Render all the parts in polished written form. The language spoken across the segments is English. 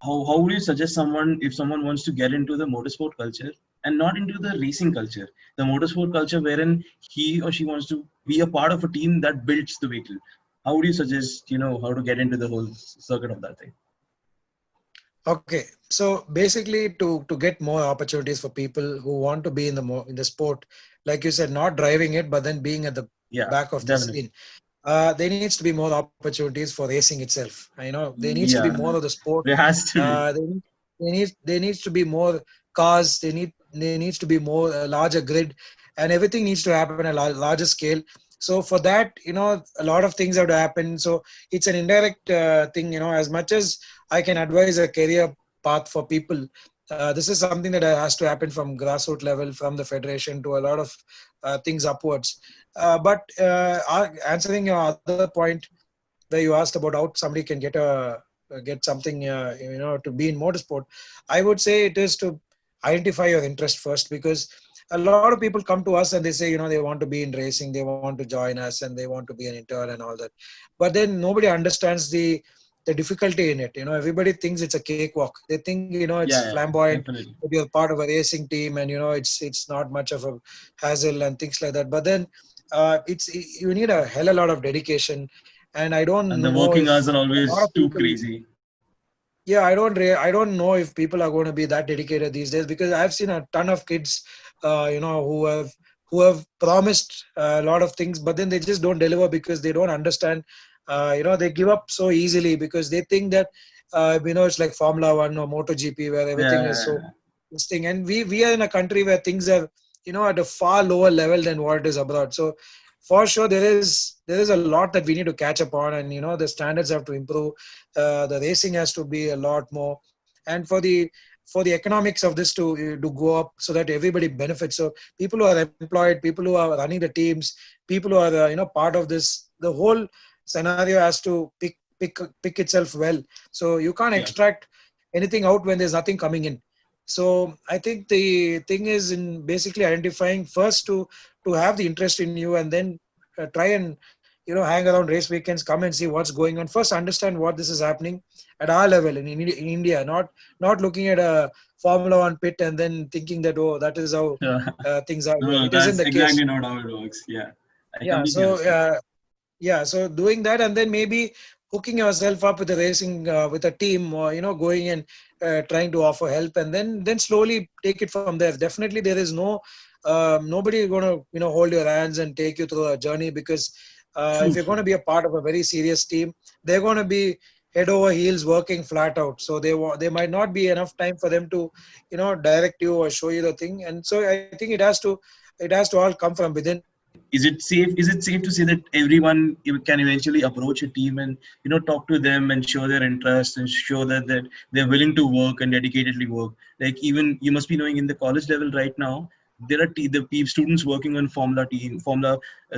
how would you suggest someone, if someone wants to get into the motorsport culture and not into the racing culture, the motorsport culture wherein he or she wants to be a part of a team that builds the vehicle? How would you suggest, how to get into the whole circuit of that thing? Okay, so basically, to get more opportunities for people who want to be in in the sport, like you said, not driving it, but then being at the Yeah, back of the definitely. scene, there needs to be more opportunities for racing itself. There needs to be Yeah, more of the sport. there has to be. There needs to be more cars. There needs to be more larger grid, and everything needs to happen at a larger scale. So for that, a lot of things have to happen. So it's an indirect thing. As much as I can advise a career path for people, this is something that has to happen from grassroots level, from the federation to a lot of things upwards. But answering your other point, where you asked about how somebody can get something, to be in motorsport, I would say it is to identify your interest first, because a lot of people come to us and they say, they want to be in racing, they want to join us, and they want to be an intern and all that. But then nobody understands the difficulty in it. Everybody thinks it's a cakewalk. They think, it's Yeah, yeah, flamboyant, definitely. that you're part of a racing team, and it's not much of a hassle and things like that. But then it's you need a hell of a lot of dedication, and I don't And the know working if hours are a lot always of too people. crazy. Yeah, I don't know if people are going to be that dedicated these days, because I've seen a ton of kids, who have promised a lot of things, but then they just don't deliver because they don't understand. They give up so easily because they think that it's like Formula One or MotoGP, where everything is so Yeah, this thing, and we are in a country where things are at a far lower level than what it is abroad. So for sure there is a lot that we need to catch up on, and the standards have to improve. The racing has to be a lot more, and for the economics of this to go up, so that everybody benefits. So people who are employed, people who are running the teams, people who are part of this, the whole scenario has to pick itself well. So you can't yeah. extract anything out when there's nothing coming in. So I think the thing is in basically identifying first to have the interest in you, and then try and hang around race weekends, come and see what's going on. First, understand what this is happening at our level in India, not looking at a Formula One pit and then thinking that, oh, that is how Yeah. things are here. No, It isn't that's the case. exactly not how it works. Yeah, I Yeah. completely So understand. yeah, so doing that, and then maybe hooking yourself up with a racing with a team, or going and trying to offer help, and then slowly take it from there. Definitely there is nobody going to hold your hands and take you through a journey, because if True, you're going true. to be a part of a very serious team, they're going to be head over heels working flat out. So they might not be enough time for them to direct you or show you the thing. And so I think it has to all come from within. Is it safe? Is it safe to say that everyone can eventually approach a team and talk to them and show their interest and show that they're willing to work and dedicatedly work? Like, even you must be knowing in the college level right now, there are students working on Formula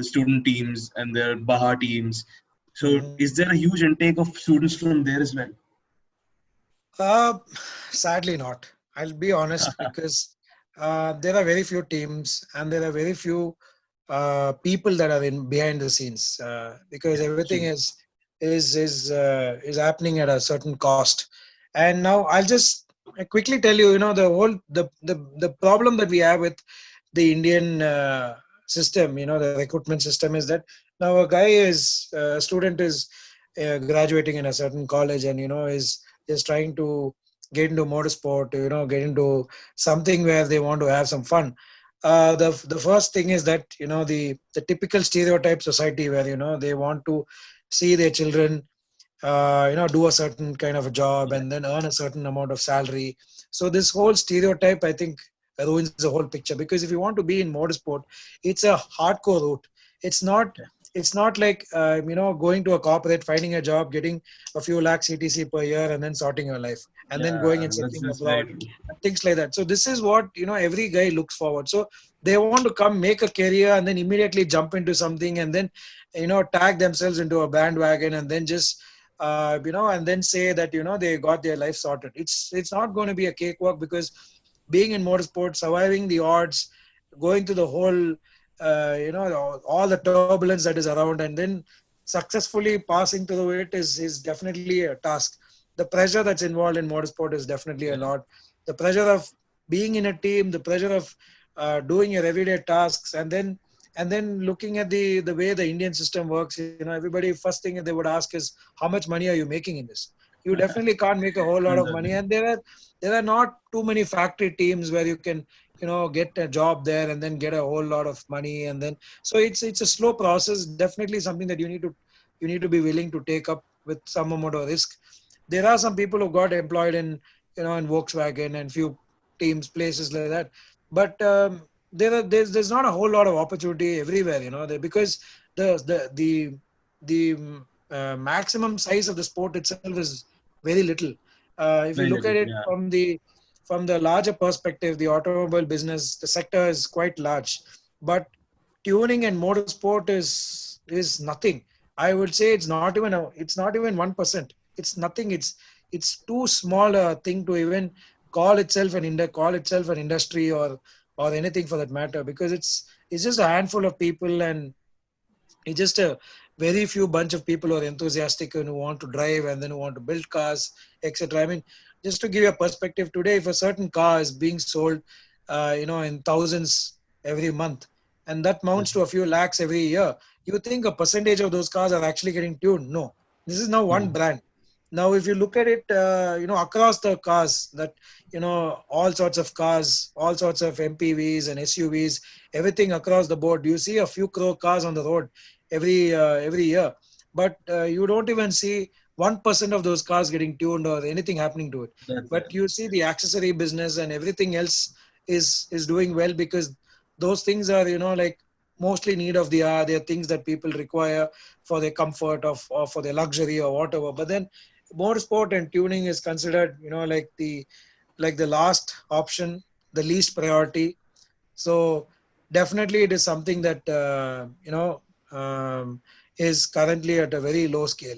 student teams and their Baha teams. So, Mhm. is there a huge intake of students from there as well? Uh, Sadly not. I'll be honest, because there are very few teams, and there are very few people that are in behind the scenes, because Yeah, everything true. is happening at a certain cost. And now I'll just quickly tell you, the whole the problem that we have with the Indian system, the recruitment system, is that now a student is graduating in a certain college, and is trying to get into motorsport, get into something where they want to have some fun. The first thing is that the typical stereotype society, where they want to see their children do a certain kind of a job Yeah, and then earn a certain amount of salary. So this whole stereotype, I think, ruins the whole picture, because if you want to be in motorsport, it's a hardcore route. It's not yeah, it's not like going to a corporate, finding a job, getting a few lakhs etc per year, and then sorting your life, and then going yeah. and That's settling that's very abroad, true. and things like that. So this is what every guy looks forward. So they want to come, make a career, and then immediately jump into something, and then tag themselves into a bandwagon, and then just and then say that they got their life sorted. It's not going to be a cakewalk, because being in motorsport, surviving the odds, going through the whole all the turbulence that is around, and then successfully passing through it is definitely a task. the pressure that's involved in motorsport is definitely a lot. The pressure of being in a team, the pressure of doing your everyday tasks, and then looking at the way the Indian system works. Everybody first thing they would ask is, how much money are you making in this? You definitely can't make a whole lot of money, and there are not too many factory teams where you can get a job there and then get a whole lot of money. And then so it's a slow process, definitely something that you need to be willing to take up with some amount of risk. There are some people who got employed in Volkswagen and few teams, places like that, but there's not a whole lot of opportunity everywhere, because the maximum size of the sport itself is very little. If you Very look little. at it Yeah. from the larger perspective, the automobile business, the sector is quite large, but tuning and motorsport is nothing. I would say it's not even 1%. It's nothing. It's too small a thing to even call itself an industry, or anything for that matter, because it's just a handful of people, and it's just a very few bunch of people who are enthusiastic and who want to drive and then who want to build cars, etc. I mean, just to give you a perspective, today, if a certain car is being sold, in thousands every month, and that mounts to a few lakhs every year, you think a percentage of those cars are actually getting tuned? No, this is now one Mhm. brand. Now, if you look at it, across the cars, that all sorts of cars, all sorts of MPVs and SUVs, everything across the board, you see a few crore cars on the road every year, but you don't even see 1% of those cars getting tuned or anything happening to it. That's But it. you see the accessory business and everything else is doing well, because those things are like mostly need of the hour. They are things that people require for their comfort, or for their luxury or whatever. But then motorsport and tuning is considered like the last option, the least priority. So definitely, it is something that is currently at a very low scale.